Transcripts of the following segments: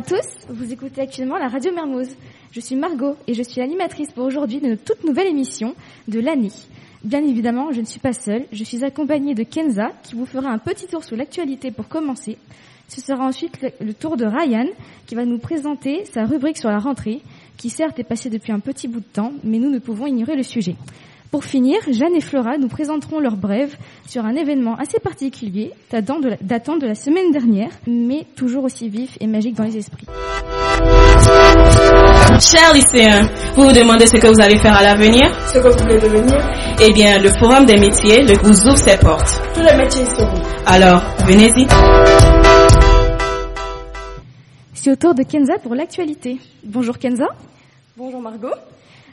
tous, vous écoutez actuellement la radio Mermoz. Je suis Margot et je suis l'animatrice pour aujourd'hui de notre toute nouvelle émission de l'année. Bien évidemment, je ne suis pas seule, je suis accompagnée de Kenza qui vous fera un petit tour sur l'actualité pour commencer. Ce sera ensuite le tour de Ryan qui va nous présenter sa rubrique sur la rentrée, qui certes est passée depuis un petit bout de temps, mais nous ne pouvons ignorer le sujet. Pour finir, Jeanne et Flora nous présenteront leur brève sur un événement assez particulier datant de la semaine dernière, mais toujours aussi vif et magique dans les esprits. Chers lycéens, vous vous demandez ce que vous allez faire à l'avenir? Ce que vous voulez devenir? Eh bien, le Forum des métiers vous ouvre ses portes. Tous les métiers y seront. Alors, venez-y. C'est au tour de Kenza pour l'actualité. Bonjour Kenza. Bonjour Margot.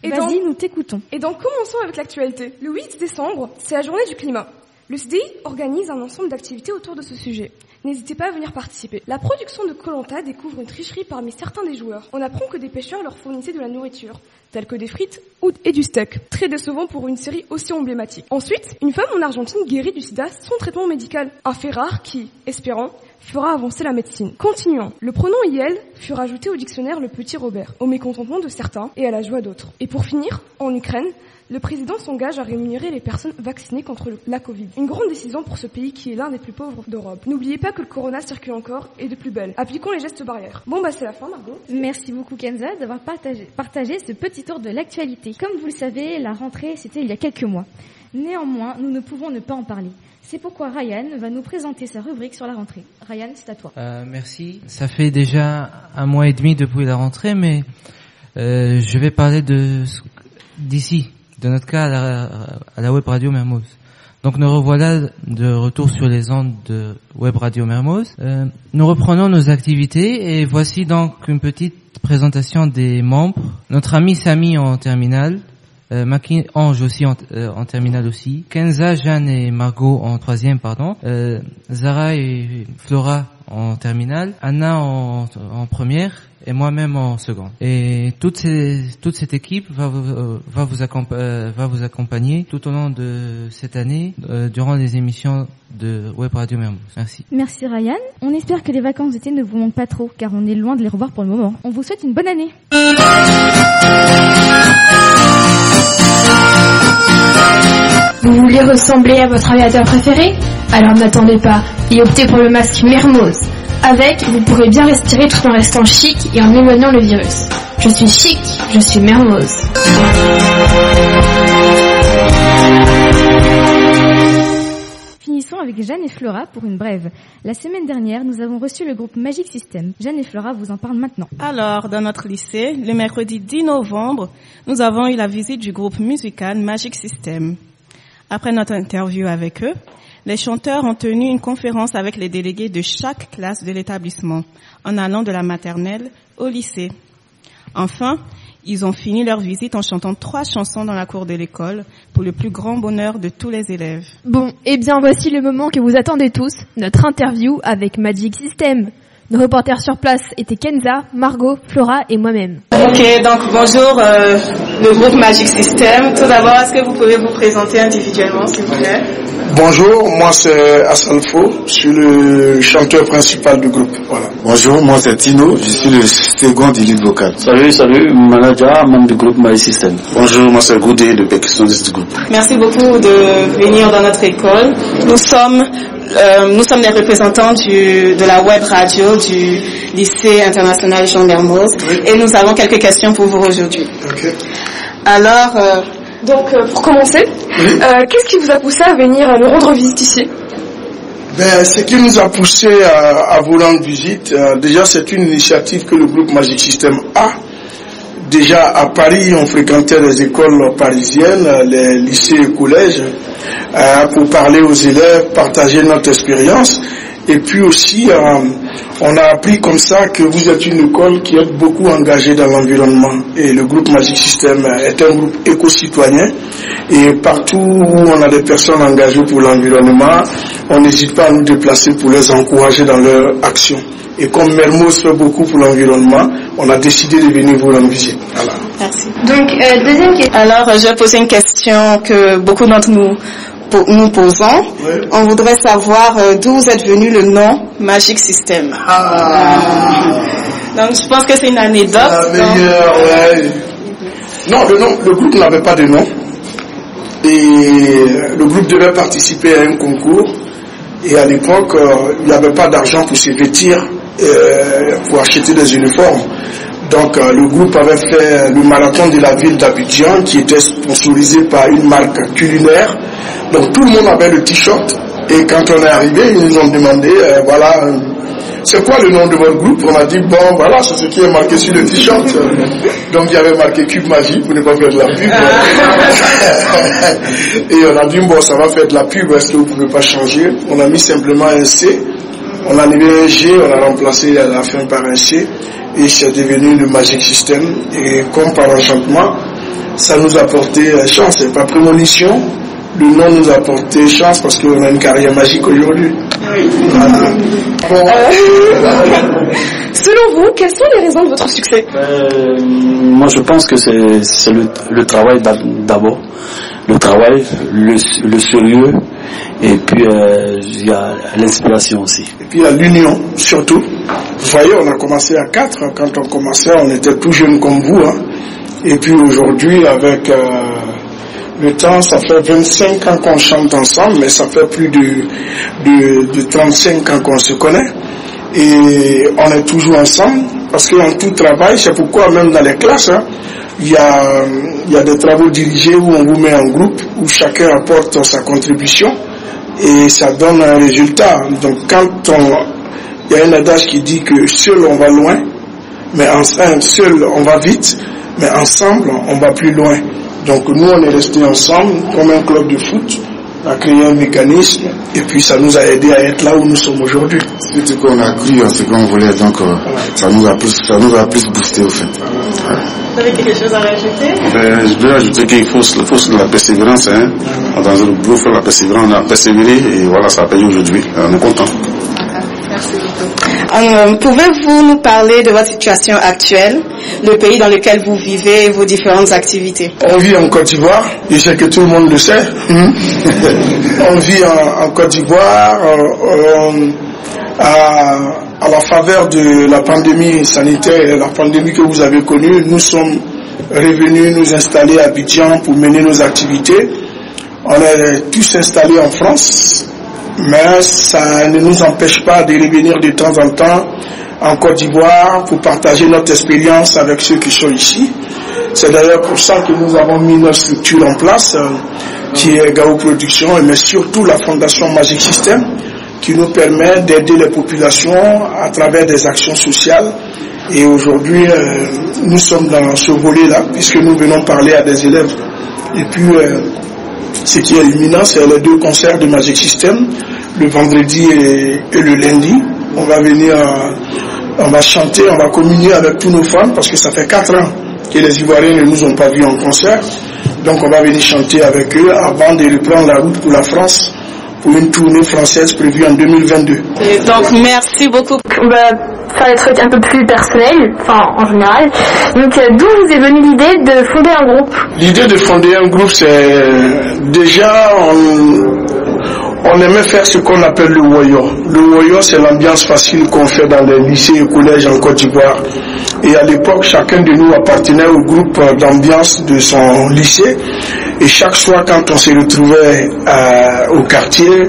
Vas-y, nous t'écoutons. Et donc, commençons avec l'actualité. Le 8 décembre, c'est la journée du climat. Le CDI organise un ensemble d'activités autour de ce sujet. N'hésitez pas à venir participer. La production de Koh-Lanta découvre une tricherie parmi certains des joueurs. On apprend que des pêcheurs leur fournissaient de la nourriture, telle que des frites et du steak. Très décevant pour une série aussi emblématique. Ensuite, une femme en Argentine guérit du sida sans traitement médical. Un fait rare qui, espérant, fera avancer la médecine. Continuons. Le pronom IL fut rajouté au dictionnaire le petit Robert, au mécontentement de certains et à la joie d'autres. Et pour finir, en Ukraine, le président s'engage à rémunérer les personnes vaccinées contre la Covid. Une grande décision pour ce pays qui est l'un des plus pauvres d'Europe. N'oubliez pas que le corona circule encore et de plus belle. Appliquons les gestes barrières. Bon c'est la fin Margot. Merci beaucoup Kenza d'avoir partagé ce petit tour de l'actualité. Comme vous le savez, la rentrée c'était il y a quelques mois. Néanmoins, nous ne pouvons ne pas en parler. C'est pourquoi Ryan va nous présenter sa rubrique sur la rentrée. Ryan, c'est à toi. Merci. Ça fait déjà 1 mois et demi depuis la rentrée, mais je vais parler d'ici, de notre cas à la Web Radio Mermoz. Donc nous revoilà de retour sur les ondes de Web Radio Mermoz. Nous reprenons nos activités et voici donc une petite présentation des membres. Notre ami Samy en terminale. Maki Ange aussi en terminale aussi. Kenza, Jeanne et Margot en 3e, pardon. Zara et Flora en terminale. Anna en première et moi-même en seconde. Et toute cette équipe va vous accompagner tout au long de cette année durant les émissions de Web Radio Mermoz. Merci. Merci Ryan. On espère que les vacances d'été ne vous manquent pas trop car on est loin de les revoir pour le moment. On vous souhaite une bonne année. Vous voulez ressembler à votre aviateur préféré? Alors n'attendez pas et optez pour le masque Mermoz. Avec, vous pourrez bien respirer tout en restant chic et en éloignant le virus. Je suis chic, je suis Mermoz. Finissons avec Jeanne et Flora pour une brève. La semaine dernière, nous avons reçu le groupe Magic System. Jeanne et Flora vous en parlent maintenant. Alors, dans notre lycée, le mercredi 10 novembre, nous avons eu la visite du groupe musical Magic System. Après notre interview avec eux, les chanteurs ont tenu une conférence avec les délégués de chaque classe de l'établissement, en allant de la maternelle au lycée. Enfin, ils ont fini leur visite en chantant 3 chansons dans la cour de l'école, pour le plus grand bonheur de tous les élèves. Bon, eh bien voici le moment que vous attendez tous, notre interview avec Magic System. Nos reporters sur place étaient Kenza, Margot, Flora et moi-même. Ok, donc bonjour le groupe Magic System. Tout d'abord, est-ce que vous pouvez vous présenter individuellement, s'il vous plaît? Bonjour, moi c'est Hassan Fo, je suis le chanteur principal du groupe. Voilà. Bonjour, moi c'est Tino, je suis le second du lead vocal. Salut, manager, membre du groupe Magic System. Bonjour, moi c'est Goudé, le percussionniste du groupe. Merci beaucoup de venir dans notre école. Nous sommes les représentants de la web radio du lycée international Jean Mermoz et nous avons quelques questions pour vous aujourd'hui. Okay. Alors, pour commencer, qu'est-ce qui vous a poussé à venir nous rendre visite ici? Ce qui nous a poussé à vous rendre visite, déjà c'est une initiative que le groupe Magic System a. Déjà à Paris, on fréquentait les écoles parisiennes, les lycées et collèges, pour parler aux élèves, partager notre expérience. Et puis aussi, on a appris comme ça que vous êtes une école qui est beaucoup engagée dans l'environnement. Et le groupe Magic System est un groupe éco-citoyen. Et partout où on a des personnes engagées pour l'environnement, on n'hésite pas à nous déplacer pour les encourager dans leur action. Et comme Mermoz fait beaucoup pour l'environnement, on a décidé de venir vous rendre visite. Voilà. Merci. Donc, deuxième question. Alors, je vais poser une question que beaucoup d'entre nous posons. Oui. On voudrait savoir d'où vous êtes venu le nom Magic System. Donc je pense que c'est une anecdote. La meilleure, ouais. Non, le groupe n'avait pas de nom. Et le groupe devait participer à un concours. Et à l'époque, il n'y avait pas d'argent pour se vêtir, pour acheter des uniformes. Donc le groupe avait fait le marathon de la ville d'Abidjan qui était sponsorisé par une marque culinaire. Donc tout le monde avait le t-shirt. Et quand on est arrivé, ils nous ont demandé, voilà, c'est quoi le nom de votre groupe? On a dit, bon, voilà, c'est ce qui est marqué sur le t-shirt. Donc il y avait marqué Cube Magie pour ne pas faire de la pub. Et on a dit, bon, ça va faire de la pub, est-ce que vous ne pouvez pas changer? On a mis simplement un C. On a mis un G, on a remplacé à la fin par un C. Et c'est devenu le Magic System. Et comme par enchantement, ça nous a porté chance. C'est pas prémonition. Le nom nous a porté chance parce qu'on a une carrière magique aujourd'hui. Oui. Voilà. Selon vous, quelles sont les raisons de votre succès? Moi, je pense que c'est le travail d'abord. Le travail, le sérieux, et puis il y a l'inspiration aussi. Et puis il y a l'union, surtout. Vous voyez, on a commencé à 4. Quand on commençait, on était tout jeunes comme vous. Hein. Et puis aujourd'hui, avec le temps, ça fait 25 ans qu'on chante ensemble, mais ça fait plus de 35 ans qu'on se connaît. Et on est toujours ensemble, parce qu'en tout travail, c'est pourquoi même dans les classes, hein, il y a des travaux dirigés où on vous met en groupe, où chacun apporte sa contribution, et ça donne un résultat. Donc il y a un adage qui dit que seul on va loin, mais seul on va vite, mais ensemble on va plus loin. Donc nous on est restés ensemble comme un club de foot, on a créé un mécanisme et puis ça nous a aidé à être là où nous sommes aujourd'hui. C'est ce qu'on a cru, ce qu'on voulait, donc ça nous a plus boosté au fait. Vous avez quelque chose à rajouter? Je dois ajouter qu'il faut de la persévérance. Hein. Dans le boulot, il faut la persévérance, on a persévéré et voilà, ça a payé aujourd'hui. On est content. Merci beaucoup. Pouvez-vous nous parler de votre situation actuelle, le pays dans lequel vous vivez et vos différentes activités? On vit en Côte d'Ivoire, je sais que tout le monde le sait. On vit en Côte d'Ivoire à la faveur de la pandémie sanitaire, la pandémie que vous avez connue. Nous sommes revenus nous installer à Abidjan pour mener nos activités. On est tous installés en France, mais ça ne nous empêche pas de revenir de temps en temps en Côte d'Ivoire pour partager notre expérience avec ceux qui sont ici. C'est d'ailleurs pour ça que nous avons mis notre structure en place, qui est Gao Production, mais surtout la Fondation Magic System, qui nous permet d'aider les populations à travers des actions sociales. Et aujourd'hui, nous sommes dans ce volet-là, puisque nous venons parler à des élèves. Et puis, ce qui est imminent, c'est les 2 concerts de Magic System, le vendredi et le lundi. On va venir, on va chanter, on va communier avec tous nos fans, parce que ça fait 4 ans que les Ivoiriens ne nous ont pas vus en concert. Donc on va venir chanter avec eux avant de reprendre la route pour la France, pour une tournée française prévue en 2022. Et donc merci beaucoup. On va faire des trucs un peu plus personnels, enfin en général. Donc d'où vous est venue l'idée de fonder un groupe? L'idée de fonder un groupe, c'est déjà on aimait faire ce qu'on appelle le woyo. Le woyo, c'est l'ambiance facile qu'on fait dans les lycées et collèges en Côte d'Ivoire. Et à l'époque, chacun de nous appartenait au groupe d'ambiance de son lycée. Et chaque soir, quand on se retrouvait au quartier,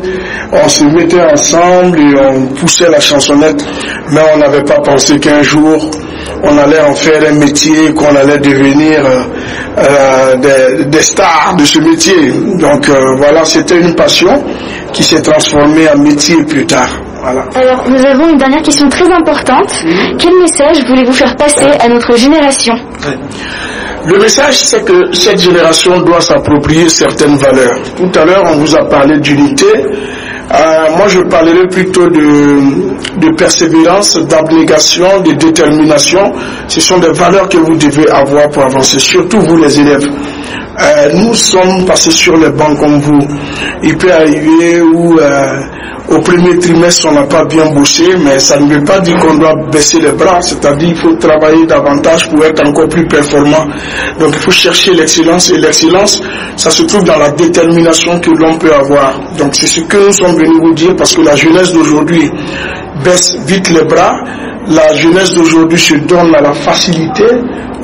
on se mettait ensemble et on poussait la chansonnette. Mais on n'avait pas pensé qu'un jour, on allait en faire un métier, qu'on allait devenir des stars de ce métier. Donc voilà, c'était une passion qui s'est transformée en métier plus tard. Voilà. Alors, nous avons une dernière question très importante. Quel message voulez-vous faire passer à notre génération? Le message, c'est que cette génération doit s'approprier certaines valeurs. Tout à l'heure, on vous a parlé d'unité. Moi, je parlerai plutôt de persévérance, d'abnégation, de détermination. Ce sont des valeurs que vous devez avoir pour avancer, surtout vous les élèves. Nous sommes passés sur les bancs comme vous. Il peut arriver où au premier trimestre on n'a pas bien bossé, mais ça ne veut pas dire qu'on doit baisser les bras, c'est-à-dire qu'il faut travailler davantage pour être encore plus performant. Donc il faut chercher l'excellence, et l'excellence, ça se trouve dans la détermination que l'on peut avoir. Donc c'est ce que nous sommes venus vous dire, parce que la jeunesse d'aujourd'hui baisse vite les bras. la jeunesse d'aujourd'hui se donne à la facilité.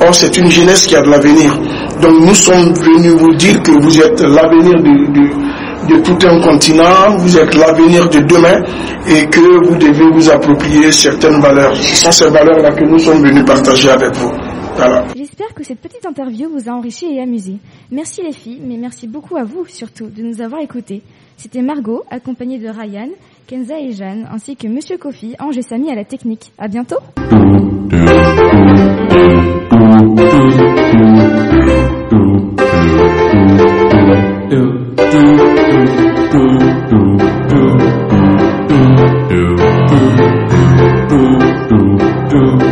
Or, c'est une jeunesse qui a de l'avenir. Donc, nous sommes venus vous dire que vous êtes l'avenir de tout un continent, vous êtes l'avenir de demain et que vous devez vous approprier certaines valeurs. Ce sont ces valeurs-là que nous sommes venus partager avec vous. Voilà. J'espère que cette petite interview vous a enrichi et amusé. Merci les filles, mais merci beaucoup à vous surtout de nous avoir écoutés. C'était Margot, accompagnée de Ryan, Kenza et Jeanne, ainsi que Monsieur Kofi, Ange et Samy à la technique. À bientôt. Do